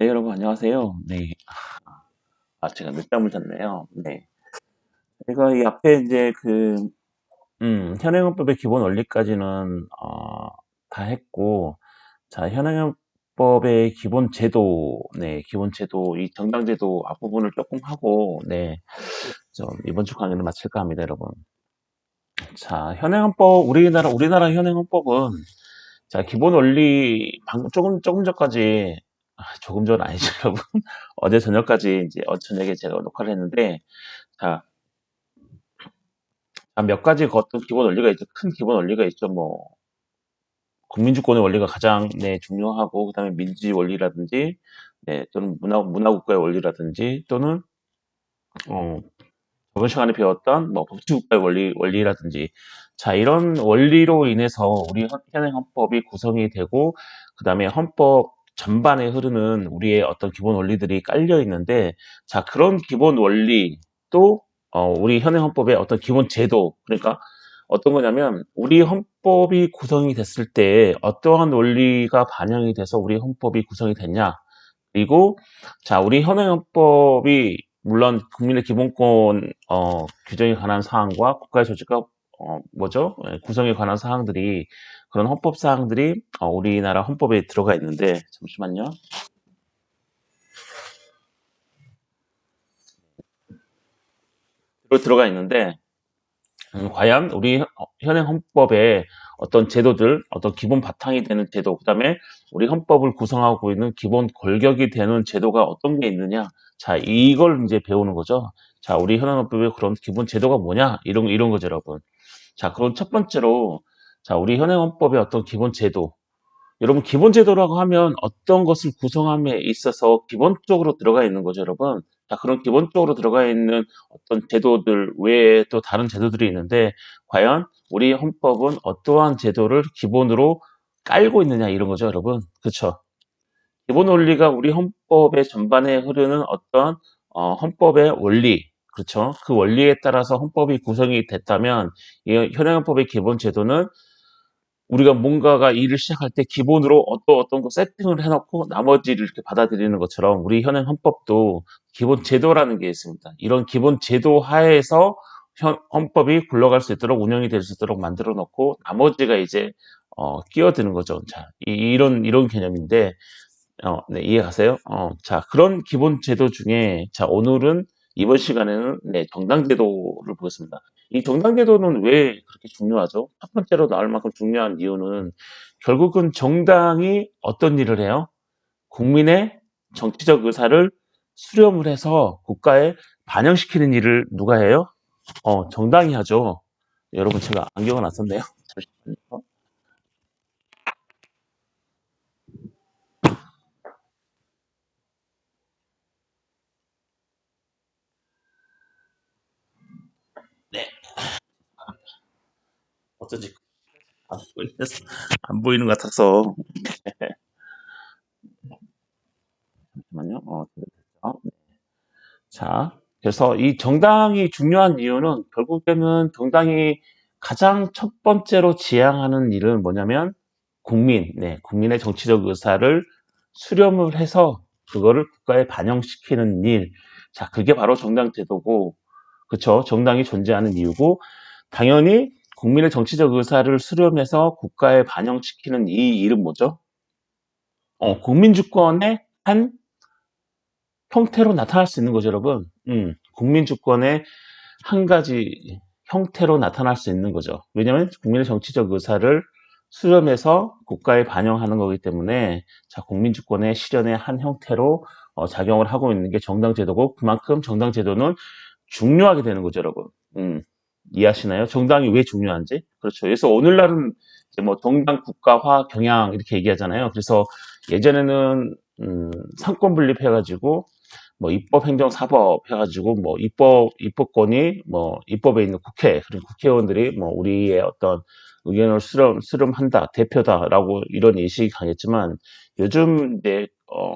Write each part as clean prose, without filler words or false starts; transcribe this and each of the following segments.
네, 여러분 안녕하세요. 네. 제가 늦잠을 잤네요. 네. 제가 이 앞에 이제 현행헌법의 기본 원리까지는, 다 했고, 자, 현행헌법의 기본 제도, 네, 기본 제도, 이 정당제도 앞부분을 조금 하고, 네, 좀 이번 주 강의를 마칠까 합니다, 여러분. 자, 우리나라 현행헌법은, 자, 기본 원리, 조금 전까지, 조금 전 아니죠, 여러분. 어제 저녁까지 저녁에 제가 녹화를 했는데, 자, 몇 가지 어떤 기본 원리가 있죠. 큰 기본 원리가 있죠. 뭐, 국민주권의 원리가 가장, 네, 중요하고, 그 다음에 민주주의 원리라든지, 네, 또는 문화국가의 원리라든지, 또는, 어, 저번 시간에 배웠던, 뭐, 법치국가의 원리라든지, 자, 이런 원리로 인해서 우리 현행 헌법이 구성이 되고, 그 다음에 헌법 전반에 흐르는 우리의 어떤 기본 원리들이 깔려 있는데, 자, 그런 기본 원리, 또, 우리 현행 헌법의 어떤 기본 제도, 그러니까 어떤 거냐면, 우리 헌법이 구성이 됐을 때 어떠한 원리가 반영이 돼서 우리 헌법이 구성이 됐냐, 그리고 자, 우리 현행헌법이 물론 국민의 기본권 규정에 관한 사항과 국가의 조직과 구성에 관한 사항들이 그런 헌법 사항들이 우리나라 헌법에 들어가 있는데 잠시만요. 들어가 있는데 과연 우리 현행 헌법에 어떤 제도들, 어떤 기본 바탕이 되는 제도, 그다음에 우리 헌법을 구성하고 있는 기본 골격이 되는 제도가 어떤 게 있느냐? 자, 이걸 이제 배우는 거죠. 자, 우리 현행 헌법의 그런 기본 제도가 뭐냐? 이런 거죠, 여러분. 자, 그럼 첫 번째로, 자, 우리 현행 헌법의 어떤 기본 제도, 여러분, 기본 제도라고 하면 어떤 것을 구성함에 있어서 기본적으로 들어가 있는 거죠, 여러분. 자, 그런 기본적으로 들어가 있는 어떤 제도들 외에 또 다른 제도들이 있는데, 과연 우리 헌법은 어떠한 제도를 기본으로 깔고 있느냐, 이런 거죠, 여러분. 그쵸? 기본 원리가 우리 헌법의 전반에 흐르는 어떤, 헌법의 원리, 그렇죠? 그 원리에 따라서 헌법이 구성이 됐다면, 이 현행헌법의 기본 제도는 우리가 뭔가가 일을 시작할 때 기본으로 어떤 거 세팅을 해놓고 나머지를 이렇게 받아들이는 것처럼 우리 현행 헌법도 기본 제도라는 게 있습니다. 이런 기본 제도 하에서 헌법이 굴러갈 수 있도록 운영이 될 수 있도록 만들어 놓고 나머지가 이제 끼어드는 거죠. 자, 이런 개념인데 네, 이해가세요? 자, 그런 기본 제도 중에 자, 오늘은 이번 시간에는 네, 정당제도를 보겠습니다. 이 정당제도는 왜 그렇게 중요하죠? 첫 번째로 나올 만큼 중요한 이유는 결국은 정당이 어떤 일을 해요? 국민의 정치적 의사를 수렴을 해서 국가에 반영시키는 일을 누가 해요? 정당이 하죠. 여러분, 제가 안경을 안 썼네요. 잠시만요. 네, 어쩐지 안 보이는, 안 보이는 것 같아서. 잠시만요. 됐죠? 자, 그래서 이 정당이 중요한 이유는 결국에는 정당이 가장 첫 번째로 지향하는 일은 뭐냐면 국민의 정치적 의사를 수렴을 해서 그거를 국가에 반영시키는 일. 자, 그게 바로 정당 제도고, 그쵸? 정당이 존재하는 이유고, 당연히 국민의 정치적 의사를 수렴해서 국가에 반영시키는 이 일은 뭐죠? 국민주권의 한 형태로 나타날 수 있는 거죠, 여러분. 국민주권의 한 가지 형태로 나타날 수 있는 거죠. 왜냐하면 국민의 정치적 의사를 수렴해서 국가에 반영하는 거기 때문에 자, 국민주권의 실현의 한 형태로 작용을 하고 있는 게 정당제도고 그만큼 정당제도는 중요하게 되는 거죠, 여러분. 이해하시나요? 정당이 왜 중요한지? 그렇죠. 그래서 오늘날은 이제 뭐 정당 국가화 경향 이렇게 얘기하잖아요. 그래서 예전에는 상권 분립해가지고 뭐 입법, 행정, 사법 해가지고 뭐 입법권이 뭐 입법에 있는 국회 그리고 국회의원들이 뭐 우리의 어떤 의견을 수렴한다, 대표다라고 이런 인식이 강했지만 요즘 이제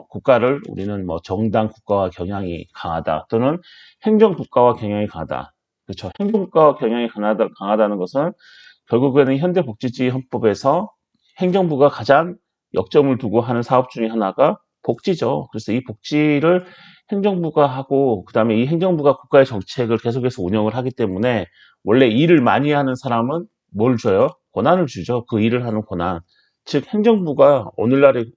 국가를 우리는 뭐 정당 국가화 경향이 강하다 또는 행정 국가화 경향이 강하다. 그렇죠. 행정 국가화 경향이 강하다는 것은 결국에는 현대복지주의 헌법에서 행정부가 가장 역점을 두고 하는 사업 중에 하나가 복지죠. 그래서 이 복지를 행정부가 하고 그다음에 이 행정부가 국가의 정책을 계속해서 운영을 하기 때문에 원래 일을 많이 하는 사람은 뭘 줘요? 권한을 주죠. 그 일을 하는 권한. 즉 행정부가 오늘날의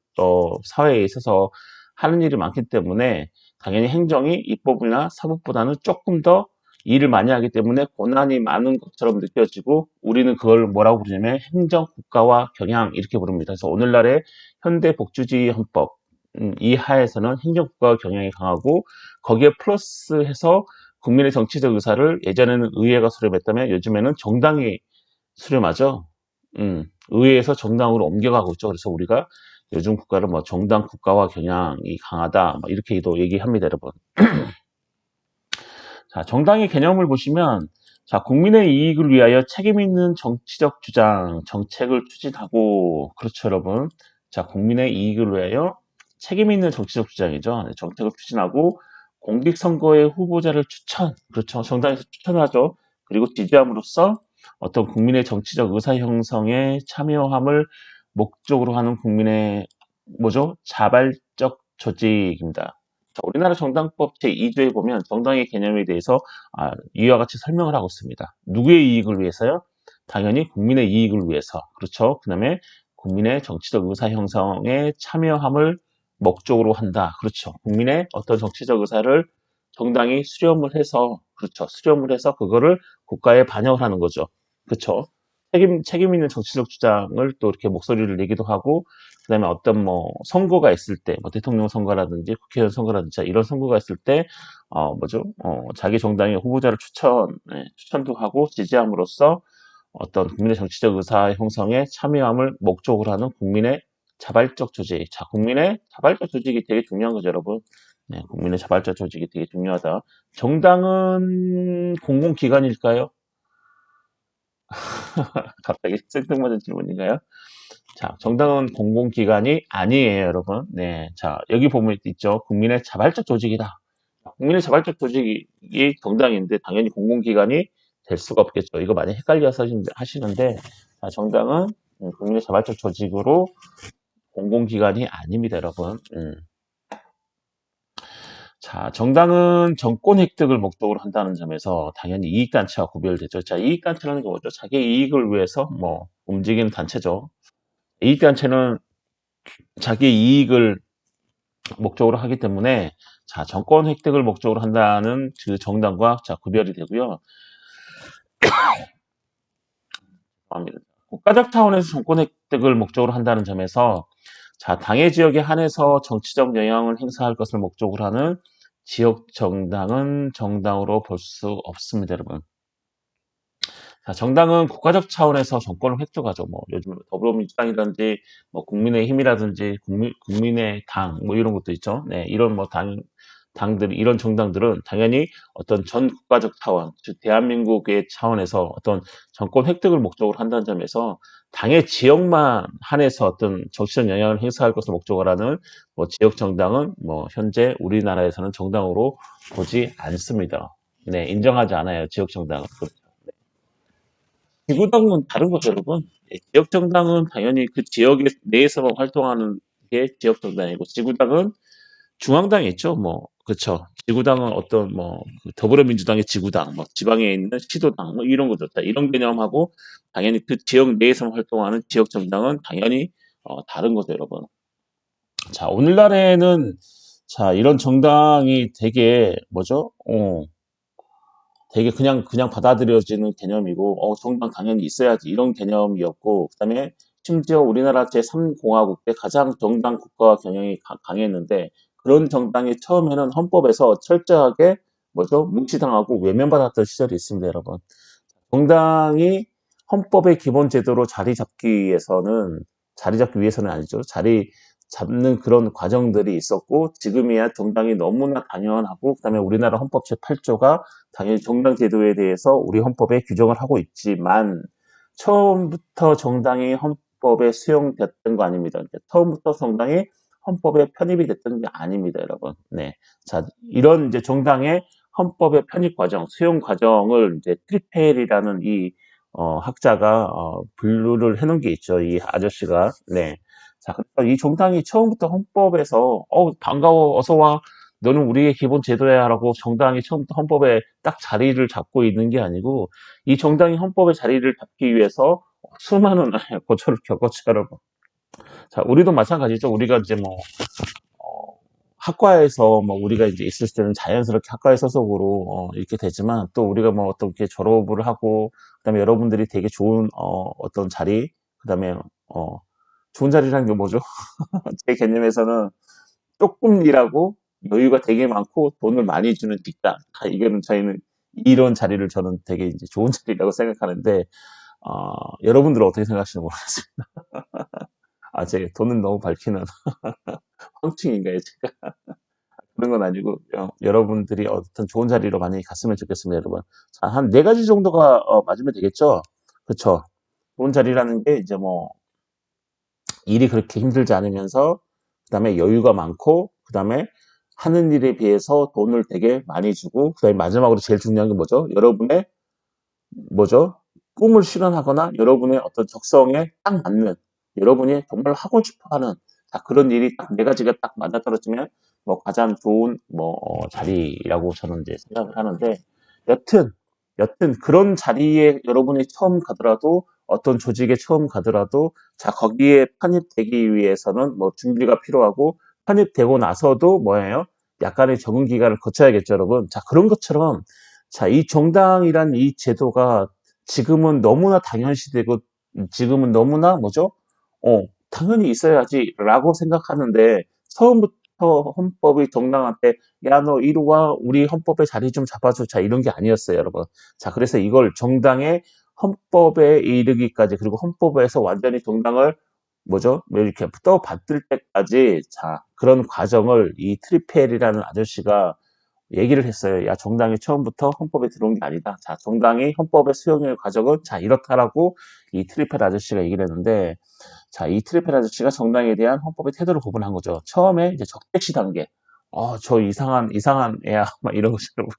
사회에 있어서 하는 일이 많기 때문에 당연히 행정이 입법이나 사법보다는 조금 더 일을 많이 하기 때문에 권한이 많은 것처럼 느껴지고 우리는 그걸 뭐라고 부르냐면 행정국가화 경향 이렇게 부릅니다. 그래서 오늘날의 현대복지주의 헌법 이 하에서는 행정국가 경향이 강하고 거기에 플러스해서 국민의 정치적 의사를 예전에는 의회가 수렴했다면 요즘에는 정당이 수렴하죠. 의회에서 정당으로 옮겨가고 있죠. 그래서 우리가 요즘 국가를 뭐 정당 국가화 경향이 강하다 뭐 이렇게도 얘기합니다, 여러분. 자, 정당의 개념을 보시면 자, 국민의 이익을 위하여 책임 있는 정치적 주장, 정책을 추진하고 그렇죠, 여러분. 자, 국민의 이익을 위하여 책임 있는 정치적 주장이죠. 네, 정책을 추진하고 공직선거의 후보자를 추천, 그렇죠. 정당에서 추천하죠. 그리고 지지함으로써 어떤 국민의 정치적 의사 형성에 참여함을 목적으로 하는 국민의 뭐죠? 자발적 조직입니다. 자, 우리나라 정당법 제2조에 보면 정당의 개념에 대해서 이와 같이 설명을 하고 있습니다. 누구의 이익을 위해서요? 당연히 국민의 이익을 위해서. 그렇죠. 그 다음에 국민의 정치적 의사 형성에 참여함을 목적으로 한다. 그렇죠. 국민의 어떤 정치적 의사를 정당이 수렴을 해서, 그렇죠. 수렴을 해서 그거를 국가에 반영을 하는 거죠. 그렇죠. 책임 있는 정치적 주장을 또 이렇게 목소리를 내기도 하고, 그다음에 어떤 뭐 선거가 있을 때, 뭐 대통령 선거라든지 국회의원 선거라든지 이런 선거가 있을 때, 뭐죠? 자기 정당의 후보자를 추천도 하고 지지함으로써 어떤 국민의 정치적 의사 형성에 참여함을 목적으로 하는 국민의 자발적 조직. 자, 국민의 자발적 조직이 되게 중요한 거죠, 여러분. 네, 국민의 자발적 조직이 되게 중요하다. 정당은 공공기관일까요? 갑자기 쓸데없는 질문인가요? 자, 정당은 공공기관이 아니에요, 여러분. 네. 자, 여기 보면 있죠. 국민의 자발적 조직이다. 국민의 자발적 조직이 정당인데 당연히 공공기관이 될 수가 없겠죠. 이거 많이 헷갈려서 하시는데, 정당은 국민의 자발적 조직으로 공공기관이 아닙니다, 여러분. 자, 정당은 정권 획득을 목적으로 한다는 점에서 당연히 이익단체와 구별되죠. 자, 이익단체라는 게 뭐죠? 자기 이익을 위해서 뭐 움직이는 단체죠. 이익단체는 자기 이익을 목적으로 하기 때문에 자, 정권 획득을 목적으로 한다는 그 정당과 자, 구별이 되고요. 국가적 차원에서 정권 획득을 목적으로 한다는 점에서 자, 당의 지역에 한해서 정치적 영향을 행사할 것을 목적으로 하는 지역 정당은 정당으로 볼 수 없습니다, 여러분. 자, 정당은 국가적 차원에서 정권을 획득하죠. 뭐 요즘 더불어민주당이라든지 뭐 국민의힘이라든지 국민의 당 뭐 이런 것도 있죠. 네, 이런 뭐 당들 이런 정당들은 당연히 어떤 전 국가적 차원, 즉 대한민국의 차원에서 어떤 정권 획득을 목적으로 한다는 점에서 당의 지역만 한해서 어떤 정치적 영향을 행사할 것을 목적으로 하는 뭐 지역 정당은 뭐 현재 우리나라에서는 정당으로 보지 않습니다. 네, 인정하지 않아요. 지역 정당은. 지구당은 다른 거죠, 여러분. 예, 지역 정당은 당연히 그 지역 내에서만 활동하는 게 지역 정당이고, 지구당은 중앙당에 있죠, 뭐. 그쵸. 지구당은 어떤, 뭐, 그 더불어민주당의 지구당, 뭐, 지방에 있는 시도당, 뭐, 이런 거죠. 자, 이런 개념하고, 당연히 그 지역 내에서만 활동하는 지역 정당은 당연히, 다른 거죠, 여러분. 자, 오늘날에는, 자, 이런 정당이 되게, 뭐죠? 되게 그냥 받아들여지는 개념이고, 정당 당연히 있어야지 이런 개념이었고, 그다음에 심지어 우리나라 제3공화국 때 가장 정당 국가 경영이 강했는데 그런 정당이 처음에는 헌법에서 철저하게 뭐죠? 무시당하고 외면받았던 시절이 있습니다, 여러분. 정당이 헌법의 기본 제도로 자리 잡기 위해서는 아니죠. 자리 잡는 그런 과정들이 있었고 지금이야 정당이 너무나 당연하고 그다음에 우리나라 헌법 제8조가 당연히 정당 제도에 대해서 우리 헌법에 규정을 하고 있지만 처음부터 정당이 헌법에 수용됐던 거 아닙니다. 처음부터 정당이 헌법에 편입이 됐던 게 아닙니다, 여러분. 네. 자, 이런 이제 정당의 헌법의 편입 과정, 수용 과정을 이제 트리펠이라는 이 학자가 분류를 해놓은 게 있죠. 이 아저씨가. 네. 자, 그래서 이 정당이 처음부터 헌법에서 반가워, 어서 와. 너는 우리의 기본 제도야라고 정당이 처음부터 헌법에 딱 자리를 잡고 있는 게 아니고 이 정당이 헌법에 자리를 잡기 위해서 수많은 고초를 겪었죠, 여러분. 자, 우리도 마찬가지죠. 우리가 이제 뭐 학과에서 뭐 우리가 이제 있을 때는 자연스럽게 학과의 소속으로 이렇게 되지만 또 우리가 뭐 어떻게 졸업을 하고 그다음에 여러분들이 되게 좋은 어떤 자리 그다음에 어 좋은 자리라는 게 뭐죠? 제 개념에서는 조금 일하고 여유가 되게 많고 돈을 많이 주는 직장. 이거는 저희는 이런 자리를 저는 되게 이제 좋은 자리라고 생각하는데 여러분들은 어떻게 생각하시는지 모르겠습니다. 제 돈은 너무 밝히는 황충인가요, 제가? 그런 건 아니고 여러분들이 어떤 좋은 자리로 많이 갔으면 좋겠습니다, 여러분. 자, 한 네 가지 정도가 맞으면 되겠죠? 그쵸? 좋은 자리라는 게 이제 뭐 일이 그렇게 힘들지 않으면서 그다음에 여유가 많고 그다음에 하는 일에 비해서 돈을 되게 많이 주고 그다음에 마지막으로 제일 중요한 게 뭐죠? 여러분의 뭐죠? 꿈을 실현하거나 여러분의 어떤 적성에 딱 맞는 여러분이 정말 하고 싶어하는 그런 일이 딱 네 가지가 딱 맞아떨어지면 뭐 가장 좋은 뭐 자리라고 저는 이제 생각을 하는데 여튼 여튼 그런 자리에 여러분이 처음 가더라도 어떤 조직에 처음 가더라도 거기에 편입되기 위해서는 뭐 준비가 필요하고 편입되고 나서도 뭐예요? 약간의 적응 기간을 거쳐야겠죠, 여러분. 자, 그런 것처럼 이 정당이란 이 제도가 지금은 너무나 당연시되고 지금은 너무나 뭐죠? 당연히 있어야지라고 생각하는데 처음부터 헌법이 정당한테 야, 너 이리 와. 우리 헌법에 자리 좀 잡아줘. 자, 이런 게 아니었어요, 여러분. 자, 그래서 이걸 정당의 헌법에 이르기까지 그리고 헌법에서 완전히 정당을 뭐죠? 뭐 이렇게 떠받들 때까지 그런 과정을 이 트리펠이라는 아저씨가 얘기를 했어요. 야, 정당이 처음부터 헌법에 들어온 게 아니다. 자, 정당이 헌법에 수용할 과정은 이렇다라고 이 트리펠 아저씨가 얘기를 했는데, 이 트리펠 아저씨가 정당에 대한 헌법의 태도를 구분한 거죠. 처음에 이제 적대시 단계. 저 이상한 애야. 막 이런 것처럼.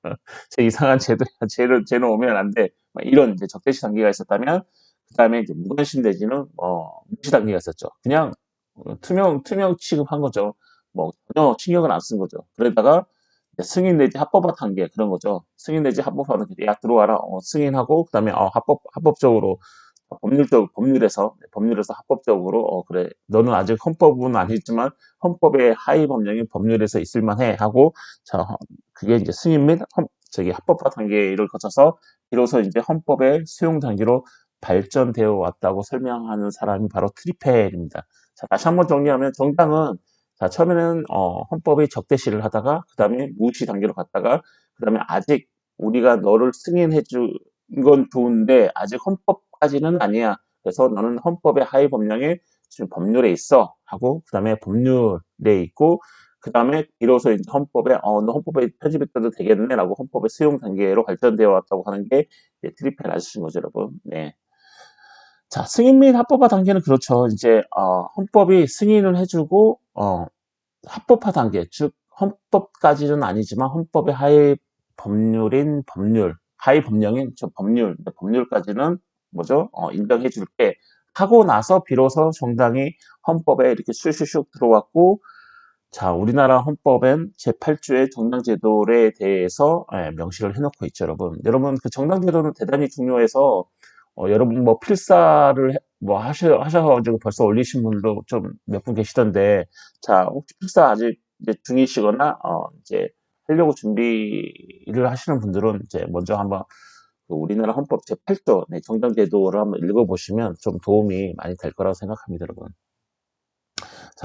저 이상한 제도야. 쟤는 오면 안 돼. 막 이런 이제 적대시 단계가 있었다면, 그 다음에 이제 무관심 내지는, 무시 단계가 있었죠. 그냥, 투명 취급한 거죠. 뭐, 전혀 신경을 안 쓴 거죠. 그러다가, 승인 내지 합법화 단계 그런 거죠. 승인 내지 합법화 단계. 야, 들어와라. 승인하고, 그 다음에, 합법적으로 법률에서 합법적으로 그래 너는 아직 헌법은 아니지만 헌법의 하위 법령인 법률에서 있을만해 하고 그게 이제 승인 및 합법화 단계를 거쳐서 비로소 이제 헌법의 수용 단계로 발전되어 왔다고 설명하는 사람이 바로 트리펠입니다. 다시 한번 정리하면 정당은 처음에는 헌법의 적대시를 하다가 그 다음에 무시 단계로 갔다가 그 다음에 아직 우리가 너를 승인해 준 건 좋은데 아직 헌법까지는 아니야. 그래서 너는 헌법의 하위 법령에 지금 법률에 있어 하고 그 다음에 법률에 있고 그 다음에 비로소 이제 헌법에 너 헌법에 편집했어도 되겠네라고 헌법의 수용 단계로 발전되어 왔다고 하는 게 트리펠 아저씨인 거죠, 여러분. 네. 자, 승인 및 합법화 단계는 그렇죠. 이제 헌법이 승인을 해주고 합법화 단계, 즉 헌법까지는 아니지만 헌법의 하위 하위 법령인 법률까지는 뭐죠? 인정해 줄게 하고 나서 비로소 정당이 헌법에 이렇게 슉슉슉 들어왔고 우리나라 헌법엔 제8조의 정당제도에 대해서 명시를 해놓고 있죠, 여러분. 여러분, 그 정당제도는 대단히 중요해서 여러분 뭐 필사를 뭐 하셔가지고 벌써 올리신 분도 좀 몇 분 계시던데 혹시 필사 아직 이제 중이시거나 이제 하려고 준비를 하시는 분들은 이제 먼저 한번 그 우리나라 헌법 제8조 정당제도를 한번 읽어보시면 좀 도움이 많이 될 거라고 생각합니다, 여러분.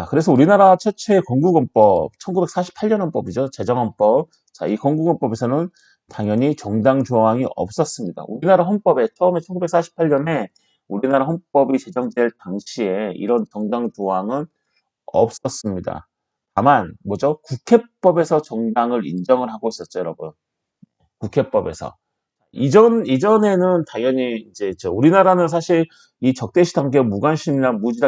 그래서 우리나라 최초의 건국헌법, 1948년 헌법이죠. 제정헌법. 이 건국헌법에서는 당연히 정당 조항이 없었습니다. 우리나라 헌법에 처음에 1948년에 우리나라 헌법이 제정될 당시에 이런 정당 조항은 없었습니다. 다만 뭐죠? 국회법에서 정당을 인정을 하고 있었죠, 여러분. 국회법에서. 이전에는 당연히 이제 우리나라는 사실 이 적대시 단계, 무관심이나 무시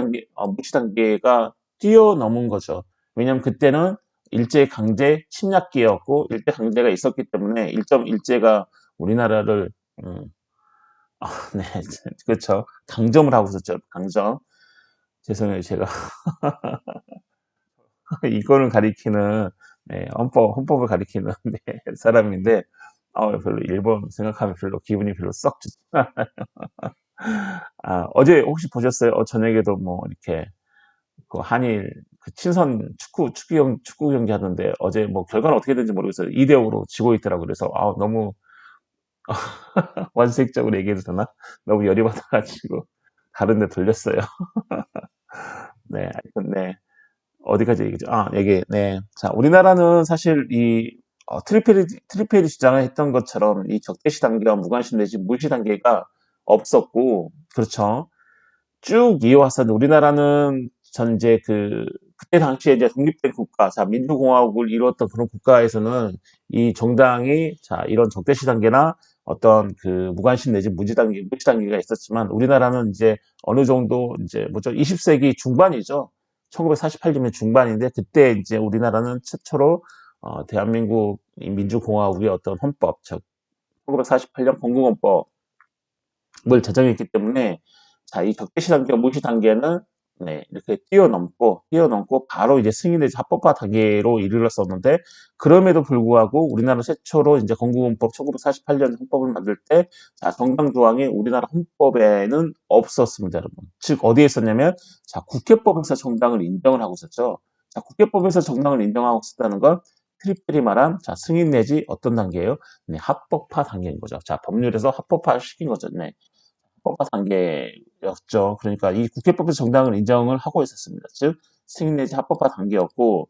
단계가 뛰어넘은 거죠. 왜냐면 그때는 일제 강제 침략기였고 일제 강제가 있었기 때문에 일제가 우리나라를 네, 그렇죠. 강점을 하고 있었죠. 강점. 죄송해요. 제가 이거를 가리키는 네, 헌법을 가리키는 네, 사람인데 별로 일본 생각하면 별로 기분이 별로 썩 좋지. 어제 혹시 보셨어요? 저녁에도 뭐 이렇게 그 한일 그 친선 축구 경기 하던데 어제 뭐 결과는 어떻게 된지 모르겠어요. 2대 5로 지고 있더라고요. 그래서 너무 원색적으로 얘기해도 되나? 너무 열이 받아가지고 다른 데 돌렸어요. 네, 하여튼 네. 어디까지 얘기죠? 얘기, 네. 자, 우리나라는 사실 트리페리 주장을 했던 것처럼 이 적대시 단계와 무관심 내지 무시 단계가 없었고, 그렇죠. 쭉 이어왔었는데, 우리나라는 전제 그때 당시에 이제 독립된 국가, 자, 민주공화국을 이루었던 그런 국가에서는 이 정당이, 자, 이런 적대시 단계나 어떤 무관심 내지 무시 단계가 있었지만, 우리나라는 이제 어느 정도 이제 뭐죠? 20세기 중반이죠. 1948년 중반인데, 그때 이제 우리나라는 최초로, 대한민국 민주공화국의 어떤 헌법, 즉, 1948년 건국헌법, 을 제정했기 때문에 자, 이 적대시 단계와 무시 단계는 네, 이렇게 뛰어넘고 바로 이제 승인 내지 합법화 단계로 이르렀었는데 그럼에도 불구하고 우리나라 최초로 이제 건국헌법 1948년 헌법을 만들 때 자, 정당 조항이 우리나라 헌법에는 없었습니다, 여러분. 즉 어디에 있었냐면 자, 국회법에서 정당을 인정을 하고 있었죠. 자, 국회법에서 정당을 인정하고 있었다는 건 트리플이 말한 자, 승인 내지 어떤 단계예요? 네, 합법화 단계인 거죠. 자, 법률에서 합법화 시킨 거죠. 네. 헌법화 단계였죠. 그러니까 이 국회법에서 정당을 인정을 하고 있었습니다. 즉 승인 내지 합법화 단계였고,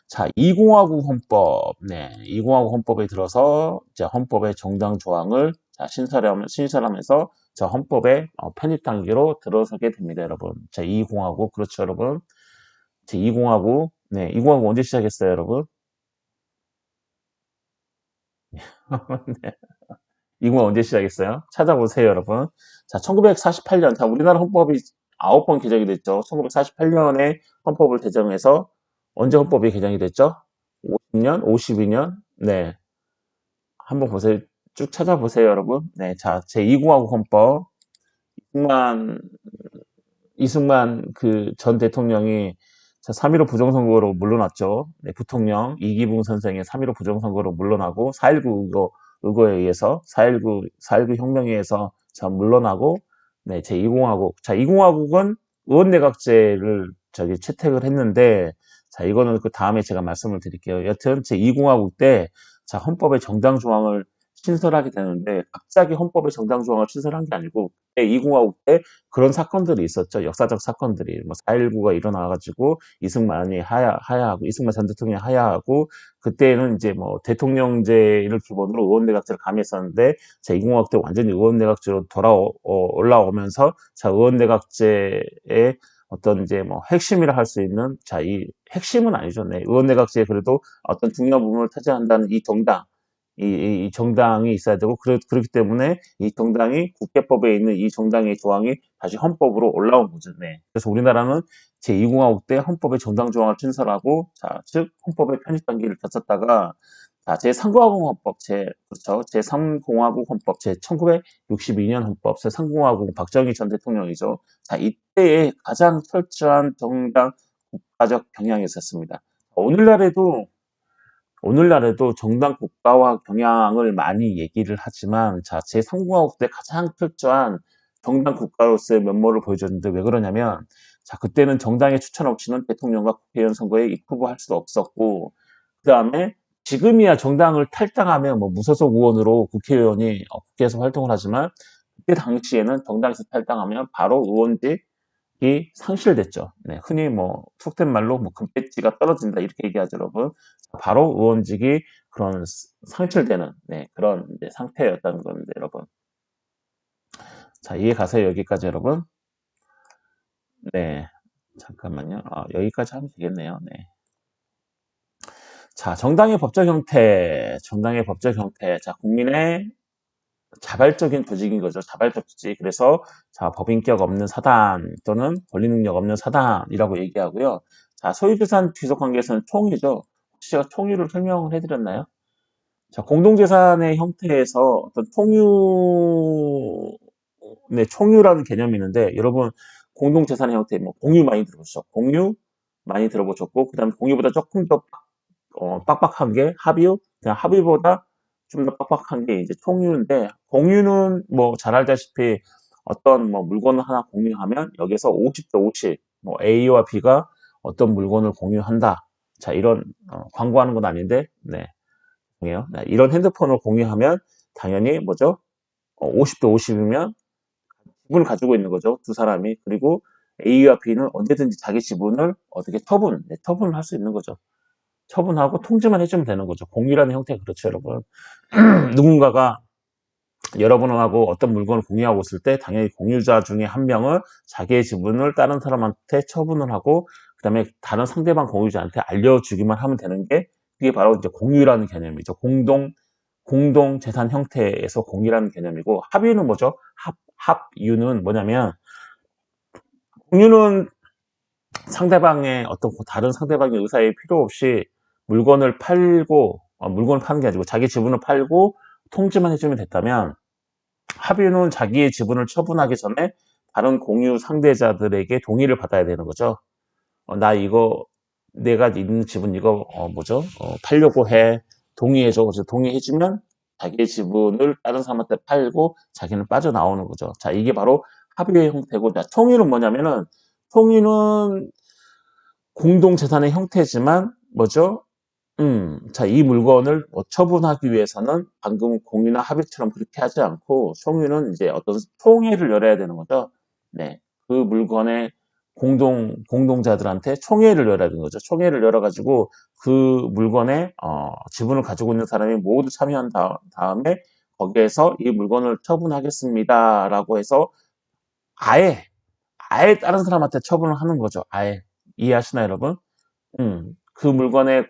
자 2공화국 헌법, 네, 2공화국 헌법에 들어서 이제 헌법의 정당 조항을 자 신설하면서 자 헌법의 편입 단계로 들어서게 됩니다, 여러분. 자 2공화국 그렇죠, 여러분. 제 2공화국, 네, 2공화국 언제 시작했어요, 여러분? 네. 이건 언제 시작했어요? 찾아보세요, 여러분. 자, 1948년. 자, 우리나라 헌법이 9번 개정이 됐죠. 1948년에 헌법을 개정해서 언제 헌법이 개정이 됐죠? 50년? 52년? 네. 한번 보세요. 쭉 찾아보세요, 여러분. 네. 자, 제2공화국 헌법. 이승만, 이승만 전 대통령이 3.15 부정선거로 물러났죠. 네, 부통령 이기붕 선생의 3.15 부정선거로 물러나고 4.19 의거에 의해서 4.19 혁명에 의해서 물러나고 네, 제2공화국. 자, 2공화국은 의원내각제를 채택을 했는데 자, 이거는 그 다음에 제가 말씀을 드릴게요. 여튼 제2공화국 때 자, 헌법의 정당 조항을 신설하게 되는데 갑자기 헌법의 정당 조항을 신설한 게 아니고 2공화국 때 그런 사건들이 있었죠. 역사적 사건들이. 뭐, 4.19가 일어나가지고, 하야하고, 이승만 전 대통령이 하야하고, 그때는 이제 뭐, 대통령제를 기본으로 의원내각제를 감했었는데, 자, 2공화국 때 완전히 의원내각제로 올라오면서, 자, 의원내각제의 어떤 이제 뭐, 핵심이라 할 수 있는, 자, 이 핵심은 아니죠. 네. 의원내각제에 그래도 어떤 중요한 부분을 차지한다는 이 정당, 이 정당이 있어야 되고 그렇기 때문에 이 정당이 국회법에 있는 이 정당의 조항이 다시 헌법으로 올라온 거죠. 네. 그래서 우리나라는 제2공화국 때 헌법의 정당 조항을 신설하고 즉 헌법의 편입 단계를 거쳤다가 제3공화국 헌법 그렇죠. 제3공화국 헌법 제1962년 헌법 제3공화국 박정희 전 대통령이죠. 자, 이때에 가장 철저한 정당 국가적 경향이 있었습니다. 오늘날에도 정당 국가화 경향을 많이 얘기를 하지만, 자, 제3공화국 때 가장 철저한 정당 국가로서의 면모를 보여줬는데 왜 그러냐면, 자, 그때는 정당의 추천 없이는 대통령과 국회의원 선거에 입후보할 수도 없었고, 그 다음에 지금이야 정당을 탈당하면 뭐 무소속 의원으로 국회의원이 국회에서 활동을 하지만, 그때 당시에는 정당에서 탈당하면 바로 의원직 이 상실됐죠. 네, 흔히 뭐 속된 말로 뭐 금배지가 떨어진다 이렇게 얘기하죠, 여러분. 바로 의원직이 그런 상실되는 네, 그런 이제 상태였다는 건데, 여러분. 자, 이해 가세요, 여기까지, 여러분? 네, 잠깐만요. 여기까지 하면 되겠네요. 네. 자, 정당의 법적 형태. 자, 국민의 자발적인 조직인 거죠. 자발적 조직. 그래서 자, 법인격 없는 사단 또는 권리 능력 없는 사단이라고 얘기하고요. 자, 소유재산 귀속 관계에서는 총유죠. 혹시 제가 총유를 설명을 해드렸나요? 자, 공동재산의 형태에서 어떤 총유, 네, 총유라는 개념이 있는데, 여러분, 공동재산의 형태, 뭐 공유 많이 들어보셨죠? 공유 많이 들어보셨고, 그 다음에 공유보다 조금 더 빡빡한 게 합유, 그냥 합유보다 좀 더 빡빡한 게 이제 총유인데, 공유는 뭐 잘 알다시피 어떤 뭐 물건을 하나 공유하면 여기서 50대 50, 뭐 A와 B가 어떤 물건을 공유한다. 자, 이런 광고하는 건 아닌데, 네, 네, 이런 핸드폰을 공유하면 당연히 뭐죠? 50대 50이면 지분을 가지고 있는 거죠. 두 사람이. 그리고 A와 B는 언제든지 자기 지분을 어떻게 처분을 할 수 있는 거죠. 처분하고 통지만 해주면 되는 거죠. 공유라는 형태가 그렇죠, 여러분. 누군가가 여러분하고 어떤 물건을 공유하고 있을 때 당연히 공유자 중에 한 명은 자기의 지분을 다른 사람한테 처분을 하고 그다음에 다른 상대방 공유자한테 알려주기만 하면 되는 게 그게 바로 이제 공유라는 개념이죠. 공동 재산 형태에서 공유라는 개념이고 합유는 뭐죠? 합유는 뭐냐면 공유는 상대방의 어떤 다른 상대방의 의사에 필요 없이 물건을 팔고 물건을 파는 게 아니고 자기 지분을 팔고 통지만 해주면 됐다면 합유는 자기의 지분을 처분하기 전에 다른 공유 상대자들에게 동의를 받아야 되는 거죠. 나 이거 내가 있는 지분 이거 뭐죠? 팔려고 해. 동의해줘. 그래서 동의해주면 자기의 지분을 다른 사람한테 팔고 자기는 빠져나오는 거죠. 자, 이게 바로 합의의 형태고, 자, 총유는 뭐냐면은 총유는 공동재산의 형태지만 뭐죠? 자, 이 물건을 처분하기 위해서는 방금 공유나 합의처럼 그렇게 하지 않고 총유는 이제 어떤 총회를 열어야 되는 거죠. 네. 그 물건의 공동자들한테 총회를 열어야 되는 거죠. 총회를 열어가지고 그 물건의 지분을 가지고 있는 사람이 모두 참여한 다음에 거기에서 이 물건을 처분하겠습니다라고 해서 아예 다른 사람한테 처분을 하는 거죠. 아예. 이해하시나요, 여러분? 그 물건의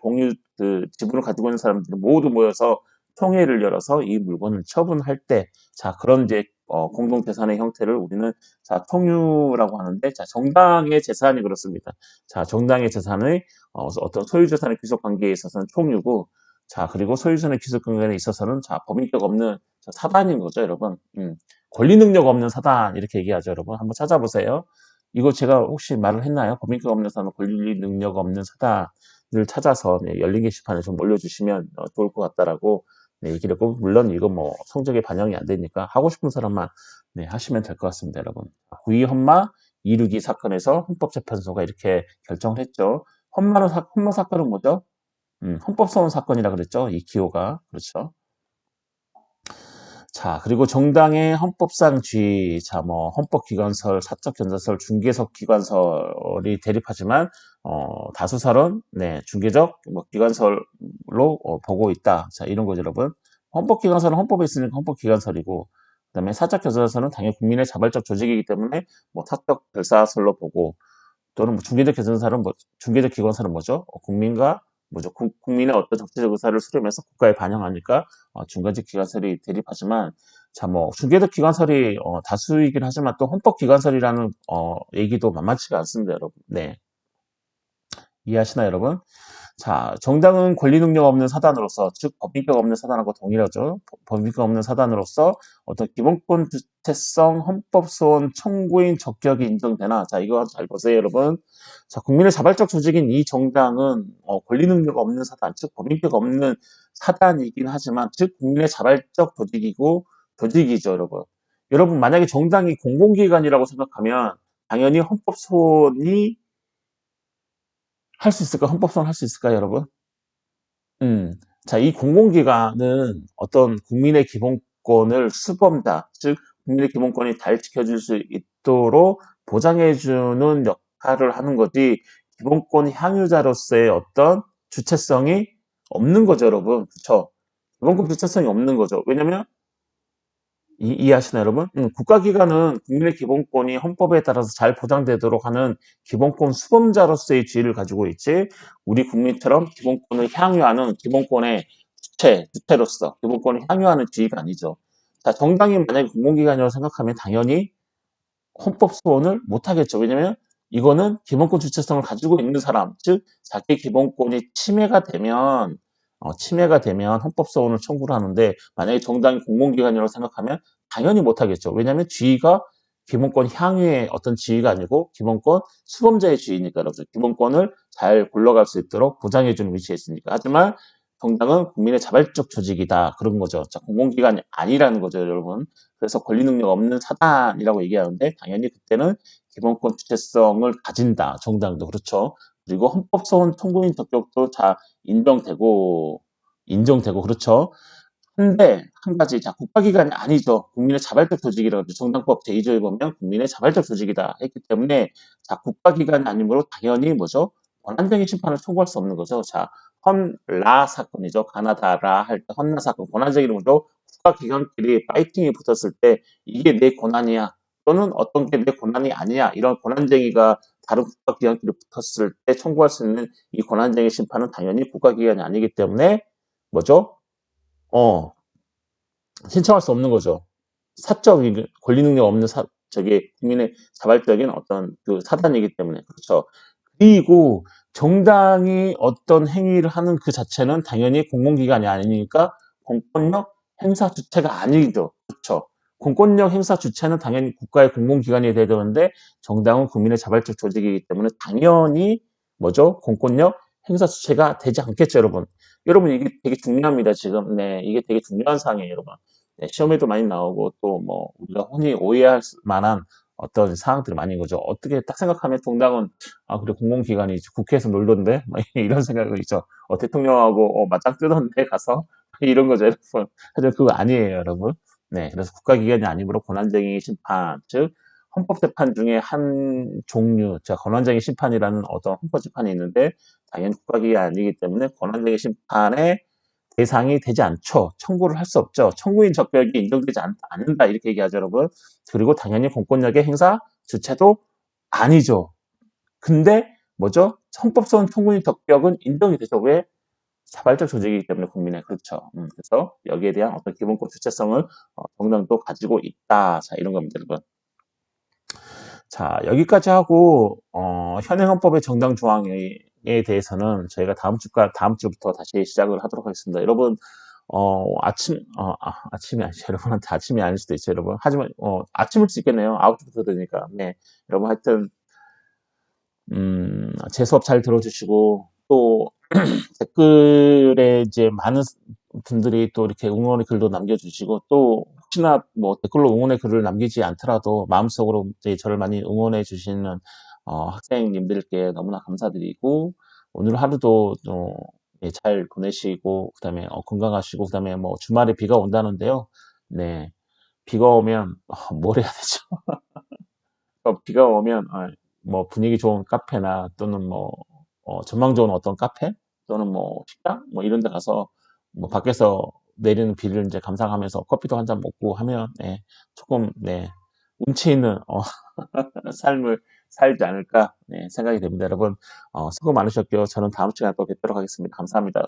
지분을 가지고 있는 사람들이 모두 모여서 총회를 열어서 이 물건을 처분할 때, 자, 그런 이제, 공동재산의 형태를 우리는, 자, 총유라고 하는데, 자, 정당의 재산이 그렇습니다. 자, 정당의 재산의, 어떤 소유재산의 귀속 관계에 있어서는 총유고, 자, 그리고 소유재산의 귀속 관계에 있어서는, 자, 법인격 없는 사단인 거죠, 여러분. 권리 능력 없는 사단, 이렇게 얘기하죠, 여러분. 한번 찾아보세요. 이거 제가 혹시 말을 했나요? 법인격 없는 사단, 권리 능력 없는 사단을 찾아서 열린 게시판에 좀 올려주시면 좋을 것 같다라고 얘기를 했고, 물론 이거 뭐 성적에 반영이 안 되니까 하고 싶은 사람만 하시면 될 것 같습니다, 여러분. 구이 헌마 262 사건에서 헌법재판소가 이렇게 결정을 했죠. 헌마 사건은 뭐죠? 헌법소원 사건이라 그랬죠. 이 기호가. 그렇죠. 자, 그리고 정당의 헌법상 지위, 자, 뭐, 헌법기관설, 사적견자설, 중개적 기관설이 대립하지만, 다수설은, 중개적, 뭐, 기관설로, 보고 있다. 자, 이런 거죠, 여러분. 헌법기관설은 헌법에 있으니까 헌법기관설이고, 그 다음에 사적견자설은 당연히 국민의 자발적 조직이기 때문에, 뭐, 사적 결사설로 보고, 또는 뭐 중개적 결정사는 중개적 기관사는 뭐죠? 국민과 국민의 어떤 정치적 의사를 수렴해서 국가에 반영하니까 중간직 기관설이 대립하지만 자 뭐 중개적 기관설이 다수이긴 하지만 또 헌법 기관설이라는 얘기도 만만치가 않습니다, 여러분. 네, 이해하시나요, 여러분? 자, 정당은 권리 능력 없는 사단으로서, 즉 법인격 없는 사단하고 동일하죠. 법인격 없는 사단으로서 어떤 기본권 주체성 헌법 소원 청구인 적격이 인정되나? 자, 이거 잘 보세요, 여러분. 자, 국민의 자발적 조직인 이 정당은 권리 능력 없는 사단, 즉 법인격 없는 사단이긴 하지만, 즉 국민의 자발적 조직이죠, 여러분. 여러분 만약에 정당이 공공기관이라고 생각하면 당연히 헌법 소원이 할 수 있을까? 헌법소원 할 수 있을까요, 여러분? 자, 이 공공기관은 어떤 국민의 기본권을 수범자, 즉 국민의 기본권이 잘 지켜질 수 있도록 보장해주는 역할을 하는 거지 기본권 향유자로서의 어떤 주체성이 없는 거죠, 여러분. 그렇죠? 기본권 주체성이 없는 거죠. 왜냐면 이해하시나요, 여러분? 국가기관은 국민의 기본권이 헌법에 따라서 잘 보장되도록 하는 기본권 수범자로서의 지위를 가지고 있지, 우리 국민처럼 기본권을 향유하는 기본권의 주체로서 기본권을 향유하는 지위가 아니죠. 자, 정당이 만약에 공공기관이라고 생각하면 당연히 헌법 소원을 못하겠죠. 왜냐면 이거는 기본권 주체성을 가지고 있는 사람, 즉 자기 기본권이 침해가 되면 헌법 소원을 청구를 하는데 만약에 정당이 공공기관이라고 생각하면 당연히 못하겠죠. 왜냐하면 지위가 기본권 향유의 어떤 지위가 아니고 기본권 수범자의 지위니까 여러분 기본권을 잘 굴러갈 수 있도록 보장해주는 위치에 있으니까. 하지만 정당은 국민의 자발적 조직이다 그런 거죠. 자, 공공기관이 아니라는 거죠, 여러분. 그래서 권리 능력 없는 사단이라고 얘기하는데 당연히 그때는 기본권 주체성을 가진다. 정당도 그렇죠. 그리고 헌법소원 통구인 적격도 자 인정되고 그렇죠. 근데 한 가지 자 국가기관이 아니죠. 국민의 자발적 조직이라고 하죠. 정당법 제2조에 보면 국민의 자발적 조직이다 했기 때문에 자 국가기관이 아니므로 당연히 뭐죠? 권한쟁의 심판을 청구할 수 없는 거죠. 자 헌라 사건이죠. 가나다라 할 때 헌라 사건 권한쟁의는 뭐죠? 국가기관끼리 파이팅이 붙었을 때 이게 내 권한이야 또는 어떤 게 내 권한이 아니야 이런 권한쟁의가 다른 국가기관끼리 붙었을 때 청구할 수 있는 이 권한쟁의 심판은 당연히 국가기관이 아니기 때문에 뭐죠? 어, 신청할 수 없는 거죠. 사적 권리 능력 없는 저기 국민의 자발적인 어떤 그 사단이기 때문에 그렇죠. 그리고 정당이 어떤 행위를 하는 그 자체는 당연히 공공기관이 아니니까 공권력 행사 주체가 아니죠. 그렇죠. 공권력 행사 주체는 당연히 국가의 공공기관이 돼야 되는데 정당은 국민의 자발적 조직이기 때문에 당연히 뭐죠? 공권력 행사 주체가 되지 않겠죠, 여러분. 여러분 이게 되게 중요합니다, 지금. 네, 이게 되게 중요한 사항이에요, 여러분. 네, 시험에도 많이 나오고 또 뭐 우리가 흔히 오해할 만한 어떤 사항들이 많은 거죠. 어떻게 딱 생각하면 정당은 아 그래 공공기관이지 국회에서 놀던데 막 이런 생각을 있죠. 대통령하고 맞짱 뜨던데 가서 이런 거죠, 여러분. 하지만 그거 아니에요, 여러분. 네, 그래서 국가기관이 아니므로 권한쟁의 심판, 즉 헌법재판 중에 한 종류, 자 권한쟁의 심판이라는 어떤 헌법재판이 있는데 당연히 국가기관이 아니기 때문에 권한쟁의 심판에 대상이 되지 않죠. 청구를 할 수 없죠. 청구인 적격이 인정되지 않는다 이렇게 얘기하죠, 여러분. 그리고 당연히 공권력의 행사 주체도 아니죠. 근데 뭐죠? 헌법소원 청구인 적격은 인정이 되죠. 왜? 자발적 조직이기 때문에 국민의 그렇죠. 그래서 여기에 대한 어떤 기본권 주체성을 정당도 가지고 있다. 자 이런 겁니다, 여러분. 자 여기까지 하고 현행 헌법의 정당 조항에 대해서는 저희가 다음 주부터 다시 시작을 하도록 하겠습니다. 여러분 아침이 아니죠. 여러분한테 아침이 아닐 수도 있죠, 여러분. 하지만 아침일 수 있겠네요. 9시부터 되니까. 네, 여러분 하여튼 제 수업 잘 들어주시고 또 댓글에 이제 많은 분들이 또 이렇게 응원의 글도 남겨주시고 또 혹시나 뭐 댓글로 응원의 글을 남기지 않더라도 마음속으로 이제 저를 많이 응원해 주시는 학생님들께 너무나 감사드리고 오늘 하루도 잘 보내시고 그다음에 건강하시고 그다음에 뭐 주말에 비가 온다는데요. 네, 비가 오면 뭘 해야 되죠? 비가 오면 뭐 분위기 좋은 카페나 또는 뭐 전망 좋은 어떤 카페 또는 뭐 식당 뭐 이런 데 가서 뭐 밖에서 내리는 비를 이제 감상하면서 커피도 한 잔 먹고 하면 조금 운치 있는 삶을 살지 않을까 생각이 됩니다. 여러분 수고 많으셨고요. 저는 다음 시간에 또 뵙도록 하겠습니다. 감사합니다.